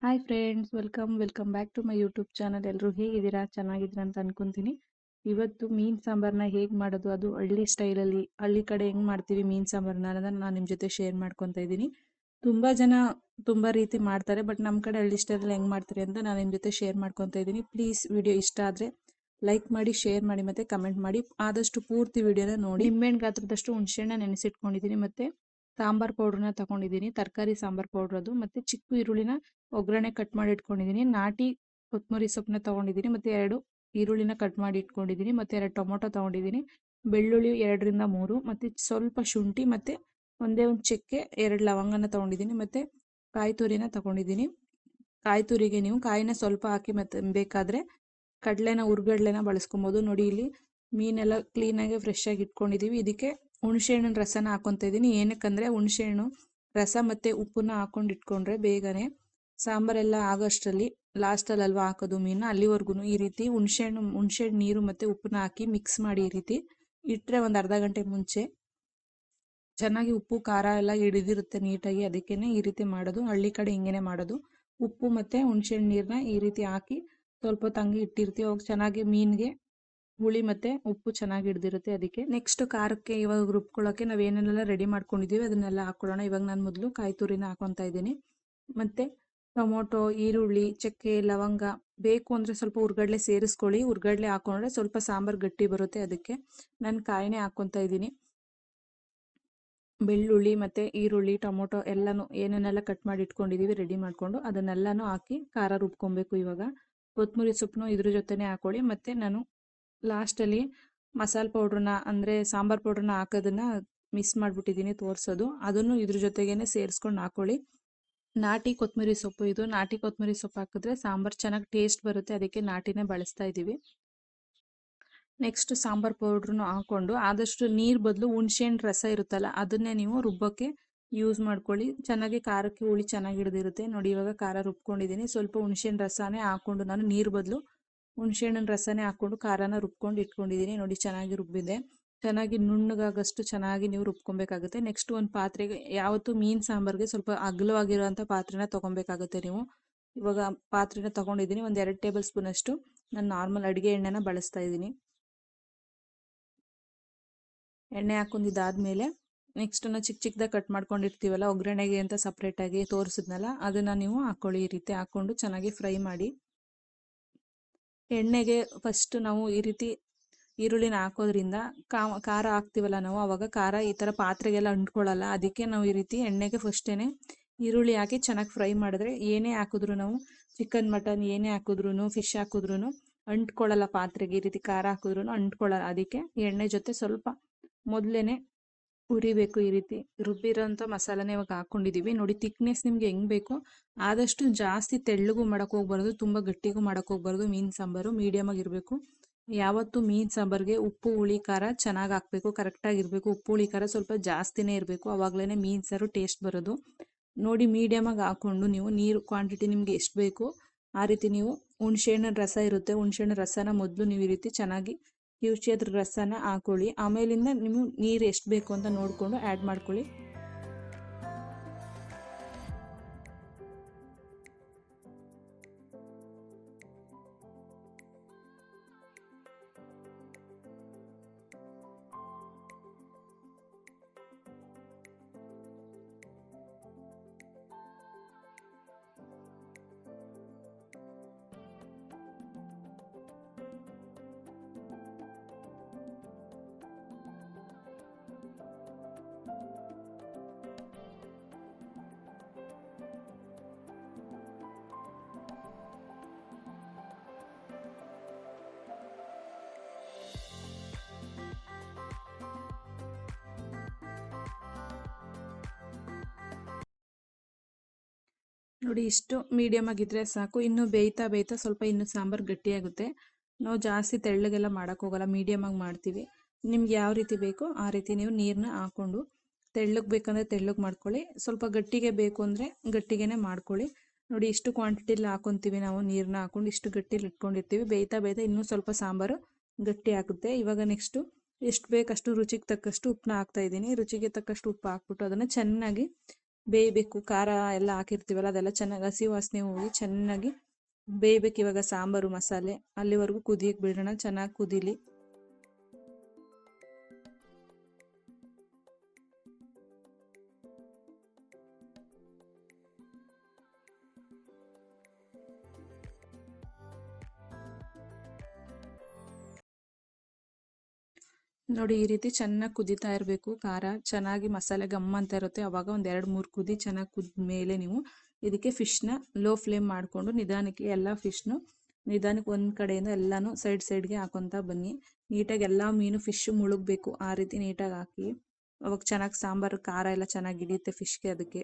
Hi friends, welcome back to my YouTube channel. ಎಲ್ಲರೂ ಹೇಗಿದ್ದೀರಾ? ಚೆನ್ನಾಗಿದ್ದೀರಾ ಅಂತ ಅನ್ಕೊಂತೀನಿ. ಇವತ್ತು ಮೀನು ಸಾಂಬಾರನ್ನ ಹೇಗೆ ಮಾಡೋದು, ಅದು ಹಳ್ಳಿ ಸ್ಟೈಲಲ್ಲಿ, ಹಳ್ಳಿ ಕಡೆ ಹೆಂಗೆ ಮಾಡ್ತೀವಿ ಮೀನು ಸಾಂಬಾರನ್ನ ಅನ್ನೋದನ್ನ ನಾನು ನಿಮ್ಮ ಜೊತೆ ಶೇರ್ ಮಾಡ್ಕೊತಾ ಇದ್ದೀನಿ. ತುಂಬ ಜನ ತುಂಬ ರೀತಿ ಮಾಡ್ತಾರೆ, ಬಟ್ ನಮ್ಮ ಕಡೆ ಹಳ್ಳಿ ಸ್ಟೈಲಲ್ಲಿ ಹೆಂಗೆ ಮಾಡ್ತಾರೆ ಅಂತ ನಾನು ನಿಮ್ಮ ಜೊತೆ ಶೇರ್ ಮಾಡ್ಕೊತಾ ಇದ್ದೀನಿ. ಪ್ಲೀಸ್ ವಿಡಿಯೋ ಇಷ್ಟ ಆದರೆ ಲೈಕ್ ಮಾಡಿ, ಶೇರ್ ಮಾಡಿ ಮತ್ತು ಕಮೆಂಟ್ ಮಾಡಿ. ಆದಷ್ಟು ಪೂರ್ತಿ ವಿಡಿಯೋನ ನೋಡಿ. ನಿಂಬೆಹಣ್ಣು ಗಾತ್ರದಷ್ಟು ಹುಣಸೆಹಣ್ಣ ನೆನೆಸಿಟ್ಕೊಂಡಿದ್ದೀನಿ, ಮತ್ತು ಸಾಂಬಾರ್ ಪೌಡ್ರನ್ನ ತಗೊಂಡಿದ್ದೀನಿ, ತರಕಾರಿ ಸಾಂಬಾರ್ ಪೌಡ್ರ್ ಅದು, ಮತ್ತು ಚಿಕ್ಕ ಈರುಳ್ಳಿನ ಒಗ್ಗರಣೆ ಕಟ್ ಮಾಡಿ ಇಟ್ಕೊಂಡಿದ್ದೀನಿ, ನಾಟಿ ಕೊತ್ತಂಬರಿ ಸೊಪ್ಪನ್ನ ತೊಗೊಂಡಿದ್ದೀನಿ, ಮತ್ತು 2 ಈರುಳ್ಳಿನ ಕಟ್ ಮಾಡಿ ಇಟ್ಕೊಂಡಿದ್ದೀನಿ, ಮತ್ತು 2 ಟೊಮೊಟೊ ತೊಗೊಂಡಿದ್ದೀನಿ, ಬೆಳ್ಳುಳ್ಳಿ 2ರಿಂದ 3, ಮತ್ತು ಸ್ವಲ್ಪ ಶುಂಠಿ, ಮತ್ತು ಒಂದೇ ಒಂದು ಚಕ್ಕೆ, 2 ಲವಂಗನ ತೊಗೊಂಡಿದ್ದೀನಿ, ಮತ್ತು ಕಾಯಿ ತುರಿನ ತೊಗೊಂಡಿದ್ದೀನಿ. ಕಾಯಿ ತುರಿಗೆ ನೀವು ಕಾಯಿನ ಸ್ವಲ್ಪ ಹಾಕಿ ಮತ್ತು ಬೇಕಾದರೆ ಕಡಲೆನ ಹುರ್ಗಡ್ಲೆನ ಬಳಸ್ಕೊಬೋದು. ನೋಡಿ, ಇಲ್ಲಿ ಮೀನೆಲ್ಲ ಕ್ಲೀನಾಗಿ ಫ್ರೆಶ್ ಆಗಿ ಇಟ್ಕೊಂಡಿದ್ದೀವಿ. ಇದಕ್ಕೆ ಹುಣಸೆಹಣ್ಣಿನ ರಸನ ಹಾಕೊತಾ ಇದ್ದೀನಿ. ಏನಕ್ಕಂದರೆ ಹುಣಸೆಹಣ್ಣು ರಸ ಮತ್ತು ಉಪ್ಪನ್ನ ಹಾಕೊಂಡು ಇಟ್ಕೊಂಡ್ರೆ ಬೇಗನೆ ಸಾಂಬಾರೆಲ್ಲ ಆಗೋಷ್ಟರಲ್ಲಿ ಲಾಸ್ಟಲ್ಲಿ ಅಲ್ವಾ ಹಾಕೋದು ಮೀನ, ಅಲ್ಲಿವರೆಗೂ ಈ ರೀತಿ ಹುಣಸೆಹಣ್ಣು ನೀರು ಮತ್ತು ಉಪ್ಪನ್ನ ಹಾಕಿ ಮಿಕ್ಸ್ ಮಾಡಿ ಈ ರೀತಿ ಇಟ್ಟರೆ ಒಂದು ಅರ್ಧ ಗಂಟೆ ಮುಂಚೆ ಚೆನ್ನಾಗಿ ಉಪ್ಪು ಖಾರ ಎಲ್ಲ ಹಿಡಿದಿರುತ್ತೆ ನೀಟಾಗಿ. ಅದಕ್ಕೇನೆ ಈ ರೀತಿ ಮಾಡೋದು, ಹಳ್ಳಿ ಕಡೆ ಹಿಂಗೇನೆ ಮಾಡೋದು. ಉಪ್ಪು ಮತ್ತು ಹುಣಸೆಹಣ್ಣು ನೀರನ್ನ ಈ ರೀತಿ ಹಾಕಿ ಸ್ವಲ್ಪ ತಂಗಿ ಇಟ್ಟಿರ್ತೀವಿ. ಅವಾಗ ಚೆನ್ನಾಗಿ ಮೀನಿಗೆ ಹುಳಿ ಮತ್ತು ಉಪ್ಪು ಚೆನ್ನಾಗಿ ಹಿಡ್ದಿರುತ್ತೆ. ಅದಕ್ಕೆ ನೆಕ್ಸ್ಟ್ ಖಾರಕ್ಕೆ ಇವಾಗ ರುಬ್ಕೊಳ್ಳೋಕ್ಕೆ ನಾವು ಏನೇನೆಲ್ಲ ರೆಡಿ ಮಾಡ್ಕೊಂಡಿದ್ದೀವಿ ಅದನ್ನೆಲ್ಲ ಹಾಕ್ಕೊಳ್ಳೋಣ. ಇವಾಗ ನಾನು ಮೊದಲು ಕಾಯಿ ತುರಿನ ಹಾಕೊತಾ ಇದ್ದೀನಿ, ಮತ್ತು ಟೊಮೊಟೊ, ಈರುಳ್ಳಿ, ಚಕ್ಕೆ, ಲವಂಗ, ಬೇಕು ಅಂದರೆ ಸ್ವಲ್ಪ ಹುರ್ಗಡ್ಲೆ ಸೇರಿಸ್ಕೊಳ್ಳಿ. ಹುರ್ಗಡ್ಲೆ ಹಾಕೊಂಡ್ರೆ ಸ್ವಲ್ಪ ಸಾಂಬಾರು ಗಟ್ಟಿ ಬರುತ್ತೆ. ಅದಕ್ಕೆ ನಾನು ಕಾಯಿನೇ ಹಾಕ್ಕೊತಾ ಇದ್ದೀನಿ. ಬೆಳ್ಳುಳ್ಳಿ ಮತ್ತು ಈರುಳ್ಳಿ, ಟೊಮೊಟೊ ಎಲ್ಲನೂ ಏನೇನೆಲ್ಲ ಕಟ್ ಮಾಡಿ ಇಟ್ಕೊಂಡಿದ್ದೀವಿ ರೆಡಿ ಮಾಡಿಕೊಂಡು ಅದನ್ನೆಲ್ಲನೂ ಹಾಕಿ ಖಾರ ರುಬ್ಕೊಬೇಕು. ಇವಾಗ ಕೊತ್ತಂಬರಿ ಸೊಪ್ಪನ್ನು ಇದ್ರ ಜೊತೆನೇ ಹಾಕೊಳ್ಳಿ, ಮತ್ತು ನಾನು ಲಾಸ್ಟಲ್ಲಿ ಮಸಾಲೆ ಪೌಡ್ರನ್ನ ಅಂದರೆ ಸಾಂಬಾರು ಪೌಡ್ರನ್ನ ಹಾಕೋದನ್ನ ಮಿಸ್ ಮಾಡಿಬಿಟ್ಟಿದ್ದೀನಿ ತೋರಿಸೋದು, ಅದನ್ನು ಇದ್ರ ಜೊತೆಗೇ ಸೇರಿಸ್ಕೊಂಡು ಹಾಕೊಳ್ಳಿ. ನಾಟಿ ಕೊತ್ತಂಬರಿ ಸೊಪ್ಪು ಇದು. ನಾಟಿ ಕೊತ್ತಂಬರಿ ಸೊಪ್ಪು ಹಾಕಿದ್ರೆ ಸಾಂಬಾರು ಚೆನ್ನಾಗಿ ಟೇಸ್ಟ್ ಬರುತ್ತೆ, ಅದಕ್ಕೆ ನಾಟಿನೇ ಬಳಸ್ತಾ ಇದ್ದೀವಿ. ನೆಕ್ಸ್ಟ್ ಸಾಂಬಾರು ಪೌಡ್ರನ್ನು ಹಾಕ್ಕೊಂಡು ಆದಷ್ಟು ನೀರು ಬದಲು ಹುಣಸೆಹಣ್ಣು ರಸ ಇರುತ್ತಲ್ಲ ಅದನ್ನೇ ನೀವು ರುಬ್ಬೋಕ್ಕೆ ಯೂಸ್ ಮಾಡ್ಕೊಳ್ಳಿ. ಚೆನ್ನಾಗಿ ಖಾರಕ್ಕೆ ಹುಳಿ ಚೆನ್ನಾಗಿ ಹಿಡಿದಿರುತ್ತೆ. ನೋಡಿ, ಇವಾಗ ಖಾರ ರುಬ್ಕೊಂಡಿದ್ದೀನಿ. ಸ್ವಲ್ಪ ಹುಣಸೆಹಣ್ಣು ರಸನೇ ಹಾಕ್ಕೊಂಡು ನಾನು ನೀರು ಬದಲು ಹುಣಸೆಹಣ್ಣಿನ ರಸನೇ ಹಾಕ್ಕೊಂಡು ಖಾರನ ರುಬ್ಕೊಂಡು ಇಟ್ಕೊಂಡಿದ್ದೀನಿ. ನೋಡಿ, ಚೆನ್ನಾಗಿ ರುಬ್ಬಿದೆ. ಚೆನ್ನಾಗಿ ನುಣ್ಣಗಾಗಷ್ಟು ಚೆನ್ನಾಗಿ ನೀವು ರುಬ್ಕೊಬೇಕಾಗುತ್ತೆ. ನೆಕ್ಸ್ಟ್ ಒಂದು ಪಾತ್ರೆಗೆ, ಯಾವತ್ತು ಮೀನು ಸಾಂಬಾರಿಗೆ ಸ್ವಲ್ಪ ಅಗಲವಾಗಿರೋಂಥ ಪಾತ್ರೆನ ತೊಗೊಬೇಕಾಗುತ್ತೆ ನೀವು. ಇವಾಗ ಪಾತ್ರೆನ ತೊಗೊಂಡಿದ್ದೀನಿ. ಒಂದು 2 ಟೇಬಲ್ ಸ್ಪೂನ್ ಅಷ್ಟು ನಾನು ನಾರ್ಮಲ್ ಅಡುಗೆ ಎಣ್ಣೆನ ಬಳಸ್ತಾ ಇದ್ದೀನಿ. ಎಣ್ಣೆ ಹಾಕೊಂಡಿದ್ದಾದಮೇಲೆ ನೆಕ್ಸ್ಟ್ ನಾವು ಚಿಕ್ಕದಾಗಿ ಕಟ್ ಮಾಡ್ಕೊಂಡಿರ್ತೀವಲ್ಲ ಒಗ್ಗರಣೆಗೆ ಅಂತ ಸಪ್ರೇಟಾಗಿ ತೋರಿಸಿದ್ನಲ್ಲ ಅದನ್ನು ನೀವು ಹಾಕ್ಕೊಳ್ಳಿ. ಈ ರೀತಿ ಹಾಕ್ಕೊಂಡು ಚೆನ್ನಾಗಿ ಫ್ರೈ ಮಾಡಿ. ಎಣ್ಣೆಗೆ ಫಸ್ಟ್ ನಾವು ಈ ರೀತಿ ಈರುಳ್ಳಿನ ಹಾಕೋದ್ರಿಂದ ಖಾರ ಹಾಕ್ತೀವಲ್ಲ ನಾವು, ಆವಾಗ ಖಾರ ಈ ಥರ ಪಾತ್ರೆಗೆಲ್ಲ ಅಂಟ್ಕೊಳ್ಳಲ್ಲ. ಅದಕ್ಕೆ ನಾವು ಈ ರೀತಿ ಎಣ್ಣೆಗೆ ಫಸ್ಟೇ ಈರುಳ್ಳಿ ಹಾಕಿ ಚೆನ್ನಾಗಿ ಫ್ರೈ ಮಾಡಿದ್ರೆ ಏನೇ ಹಾಕಿದ್ರು ನಾವು ಚಿಕನ್, ಮಟನ್ ಏನೇ ಹಾಕಿದ್ರು, ಫಿಶ್ ಹಾಕಿದ್ರು ಅಂಟ್ಕೊಳ್ಳಲ್ಲ ಪಾತ್ರೆಗೆ. ಈ ರೀತಿ ಖಾರ ಹಾಕಿದ್ರು ಅಂಟ್ಕೊಳ್ಳಲ್ಲ. ಅದಕ್ಕೆ ಎಣ್ಣೆ ಜೊತೆ ಸ್ವಲ್ಪ ಮೊದಲೇ ಉರಿಬೇಕು. ಈ ರೀತಿ ರುಬ್ಬಿರೋಂಥ ಮಸಾಲಾನೇ ಇವಾಗ ಹಾಕ್ಕೊಂಡಿದ್ದೀವಿ. ನೋಡಿ, ತಿಕ್ನೆಸ್ ನಿಮ್ಗೆ ಹೆಂಗೆ ಬೇಕೋ ಆದಷ್ಟು ಜಾಸ್ತಿ ತೆಳ್ಳಗೂ ಮಾಡೋಕ್ಕೆ ಹೋಗ್ಬಾರ್ದು, ತುಂಬ ಗಟ್ಟಿಗೂ ಮಾಡೋಕ್ಕೆ ಹೋಗ್ಬಾರ್ದು. ಮೀನು ಸಾಂಬಾರು ಮೀಡಿಯಮಾಗಿ ಇರಬೇಕು. ಯಾವತ್ತು ಮೀನು ಸಾಂಬಾರಿಗೆ ಉಪ್ಪು ಹುಳಿ ಖಾರ ಚೆನ್ನಾಗಿ ಹಾಕಬೇಕು, ಕರೆಕ್ಟಾಗಿರಬೇಕು. ಉಪ್ಪು ಹುಳಿ ಖಾರ ಸ್ವಲ್ಪ ಜಾಸ್ತಿನೇ ಇರಬೇಕು, ಆವಾಗಲೇ ಮೀನು ಸಾರು ಟೇಸ್ಟ್ ಬರೋದು. ನೋಡಿ, ಮೀಡಿಯಮಾಗಿ ಹಾಕ್ಕೊಂಡು ನೀವು ನೀರು ಕ್ವಾಂಟಿಟಿ ನಿಮಗೆ ಎಷ್ಟು ಬೇಕು ಆ ರೀತಿ ನೀವು ಹುಣಸೆಹಣ್ಣಿನ ರಸ ಇರುತ್ತೆ, ಹುಣಸೆಹಣ್ಣಿನ ರಸನ ಮೊದಲು ನೀವು ಈ ರೀತಿ ಚೆನ್ನಾಗಿ ಕಿವುಚಿ ಅದ್ರ ರಸನ ಹಾಕೊಳ್ಳಿ. ಆಮೇಲಿಂದ ನೀವು ನೀರು ಎಷ್ಟು ಬೇಕು ಅಂತ ನೋಡಿಕೊಂಡು ಆ್ಯಡ್ ಮಾಡ್ಕೊಳ್ಳಿ. ನೋಡಿ, ಇಷ್ಟು ಮೀಡಿಯಮ್ ಆಗಿದ್ರೆ ಸಾಕು. ಇನ್ನು ಬೇಯ್ತಾ ಸ್ವಲ್ಪ ಇನ್ನು ಸಾಂಬಾರು ಗಟ್ಟಿಯಾಗುತ್ತೆ. ನಾವು ಜಾಸ್ತಿ ತೆಳ್ಳಗೆಲ್ಲ ಮಾಡೋಕ್ಕೋಗಲ್ಲ, ಮೀಡಿಯಮಾಗಿ ಮಾಡ್ತೀವಿ. ನಿಮ್ಗೆ ಯಾವ ರೀತಿ ಬೇಕೋ ಆ ರೀತಿ ನೀವು ನೀರನ್ನ ಹಾಕ್ಕೊಂಡು ತೆಳ್ಳಗೆ ಬೇಕಂದರೆ ತೆಳ್ಳಗೆ ಮಾಡ್ಕೊಳ್ಳಿ, ಸ್ವಲ್ಪ ಗಟ್ಟಿಗೆ ಬೇಕು ಅಂದರೆ ಗಟ್ಟಿಗೆನೇ ಮಾಡ್ಕೊಳ್ಳಿ. ನೋಡಿ, ಇಷ್ಟು ಕ್ವಾಂಟಿಟಿಲಿ ಹಾಕ್ಕೊತೀವಿ ನಾವು ನೀರನ್ನ ಹಾಕ್ಕೊಂಡು ಇಷ್ಟು ಗಟ್ಟಿಲಿ ಇಟ್ಕೊಂಡಿರ್ತೀವಿ. ಬೇಯ್ತಾ ಇನ್ನೂ ಸ್ವಲ್ಪ ಸಾಂಬಾರು ಗಟ್ಟಿ ಆಗುತ್ತೆ. ಇವಾಗ ನೆಕ್ಸ್ಟು ಎಷ್ಟು ಬೇಕಷ್ಟು ರುಚಿಗೆ ತಕ್ಕಷ್ಟು ಉಪ್ಪನ್ನ ಹಾಕ್ತಾಯಿದ್ದೀನಿ. ರುಚಿಗೆ ತಕ್ಕಷ್ಟು ಉಪ್ಪು ಹಾಕ್ಬಿಟ್ಟು ಅದನ್ನು ಚೆನ್ನಾಗಿ ಬೇಯಬೇಕು. ಖಾರ ಎಲ್ಲ ಹಾಕಿರ್ತೀವಲ್ಲ ಅದೆಲ್ಲ ಚೆನ್ನಾಗಿ ಹಸಿ ವಾಸನೆ ಹೋಗಿ ಚೆನ್ನಾಗಿ ಬೇಯಬೇಕು. ಇವಾಗ ಸಾಂಬಾರು ಮಸಾಲೆ ಅಲ್ಲಿವರೆಗೂ ಕುದಿಯಕ್ಕೆ ಬಿಡೋಣ, ಚೆನ್ನಾಗಿ ಕುದೀಲಿ. ನೋಡಿ ಈ ರೀತಿ ಚೆನ್ನಾಗಿ ಕುದೀತಾ ಇರಬೇಕು. ಖಾರ ಚೆನ್ನಾಗಿ ಮಸಾಲೆ ಗಮ್ಮ ಅಂತ ಇರುತ್ತೆ. ಅವಾಗ ಒಂದು 2-3 ಕುದಿ ಚೆನ್ನಾಗಿ ಕುದ್ದ ಮೇಲೆ ನೀವು ಇದಕ್ಕೆ ಫಿಶ್ನ ಲೋ ಫ್ಲೇಮ್ ಮಾಡಿಕೊಂಡು ನಿಧಾನಕ್ಕೆ ಎಲ್ಲ ಫಿಶ್ನು ನಿಧಾನಕ್ಕೆ ಒಂದು ಕಡೆಯಿಂದ ಎಲ್ಲನೂ ಸೈಡ್ಗೆ ಹಾಕೊತಾ ಬನ್ನಿ. ನೀಟಾಗಿ ಎಲ್ಲ ಮೀನು ಫಿಶ್ ಮುಳುಗಬೇಕು, ಆ ರೀತಿ ನೀಟಾಗಿ ಹಾಕಿ. ಅವಾಗ ಚೆನ್ನಾಗಿ ಸಾಂಬಾರು ಖಾರ ಎಲ್ಲ ಚೆನ್ನಾಗಿ ಹಿಡಿಯುತ್ತೆ ಫಿಶ್ಗೆ. ಅದಕ್ಕೆ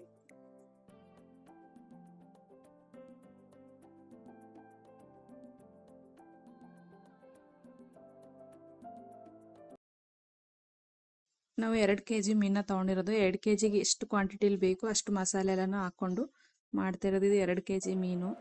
ನಾವು 2 kg ಮೀನ ತೊಗೊಂಡಿರೋದು. 2 kgಗೆ ಎಷ್ಟು ಕ್ವಾಂಟಿಟಿಲಿ ಬೇಕು ಅಷ್ಟು ಮಸಾಲೆ ಎಲ್ಲನೂ ಹಾಕ್ಕೊಂಡು ಮಾಡ್ತಿರೋದು. ಇದು 2 kg ಮೀನು.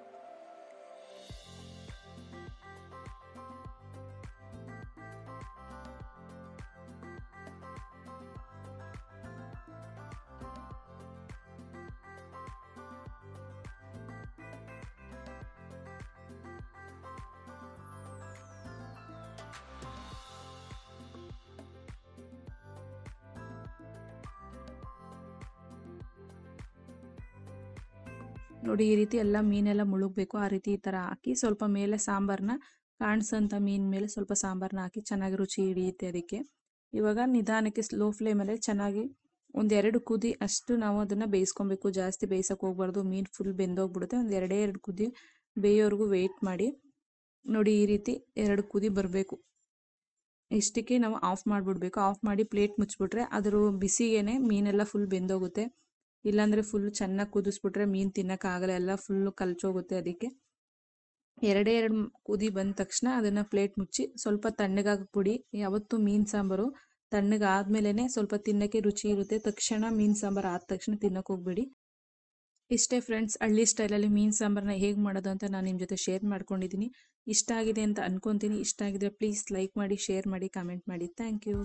ನೋಡಿ ಈ ರೀತಿ ಎಲ್ಲ ಮೀನೆಲ್ಲ ಮುಳುಗಬೇಕು. ಆ ರೀತಿ ಈ ಥರ ಹಾಕಿ ಸ್ವಲ್ಪ ಮೇಲೆ ಸಾಂಬಾರನ್ನ ಕಾಣಿಸೋಂಥ ಮೀನ ಮೇಲೆ ಸ್ವಲ್ಪ ಸಾಂಬಾರನ್ನ ಹಾಕಿ ಚೆನ್ನಾಗಿ ರುಚಿ ಹಿಡಿಯುತ್ತೆ ಅದಕ್ಕೆ. ಇವಾಗ ನಿಧಾನಕ್ಕೆ ಸ್ಲೋ ಫ್ಲೇಮಲ್ಲಿ ಚೆನ್ನಾಗಿ 1-2 ಕುದಿ ಅಷ್ಟು ನಾವು ಅದನ್ನು ಬೇಯಿಸ್ಕೊಬೇಕು. ಜಾಸ್ತಿ ಬೇಯಿಸೋಕೆ ಹೋಗ್ಬಾರ್ದು, ಮೀನು ಫುಲ್ ಬೆಂದೋಗ್ಬಿಡುತ್ತೆ. ಒಂದು 2 ಕುದಿ ಬೇಯೋವರೆಗೂ ವೆಯ್ಟ್ ಮಾಡಿ. ನೋಡಿ ಈ ರೀತಿ 2 ಕುದಿ ಬರಬೇಕು. ಇಷ್ಟಕ್ಕೆ ನಾವು ಆಫ್ ಮಾಡಿಬಿಡ್ಬೇಕು. ಆಫ್ ಮಾಡಿ ಪ್ಲೇಟ್ ಮುಚ್ಚಿಬಿಟ್ರೆ ಅದ್ರ ಬಿಸಿಗೇನೆ ಮೀನೆಲ್ಲ ಫುಲ್ ಬೆಂದೋಗುತ್ತೆ. ಇಲ್ಲಾಂದರೆ ಫುಲ್ ಚೆನ್ನಾಗಿ ಕುದಿಸ್ಬಿಟ್ರೆ ಮೀನು ತಿನ್ನೋಕ್ಕಾಗಲ್ಲ, ಎಲ್ಲ ಫುಲ್ಲು ಕಲ್ಚೋಗುತ್ತೆ. ಅದಕ್ಕೆ 2 ಕುದಿ ಬಂದ ತಕ್ಷಣ ಅದನ್ನು ಪ್ಲೇಟ್ ಮುಚ್ಚಿ ಸ್ವಲ್ಪ ತಣ್ಣಗಾಕ್ಬಿಡಿ. ಯಾವತ್ತೂ ಮೀನು ಸಾಂಬಾರು ತಣ್ಣಗಾದ್ಮೇಲೆ ಸ್ವಲ್ಪ ತಿನ್ನೋಕ್ಕೆ ರುಚಿ ಇರುತ್ತೆ. ತಕ್ಷಣ ಮೀನು ಸಾಂಬಾರು ಆದ ತಕ್ಷಣ ತಿನ್ನೋಕೆ ಹೋಗ್ಬೇಡಿ. ಇಷ್ಟೇ ಫ್ರೆಂಡ್ಸ್, ಹಳ್ಳಿ ಸ್ಟೈಲಲ್ಲಿ ಮೀನು ಸಾಂಬಾರನ್ನ ಹೇಗೆ ಮಾಡೋದು ಅಂತ ನಾನು ನಿಮ್ಮ ಜೊತೆ ಶೇರ್ ಮಾಡ್ಕೊಂಡಿದ್ದೀನಿ. ಇಷ್ಟ ಆಗಿದೆ ಅಂತ ಅನ್ಕೊತೀನಿ. ಇಷ್ಟ ಆಗಿದ್ರೆ ಪ್ಲೀಸ್ ಲೈಕ್ ಮಾಡಿ, ಶೇರ್ ಮಾಡಿ, ಕಮೆಂಟ್ ಮಾಡಿ. Thank you.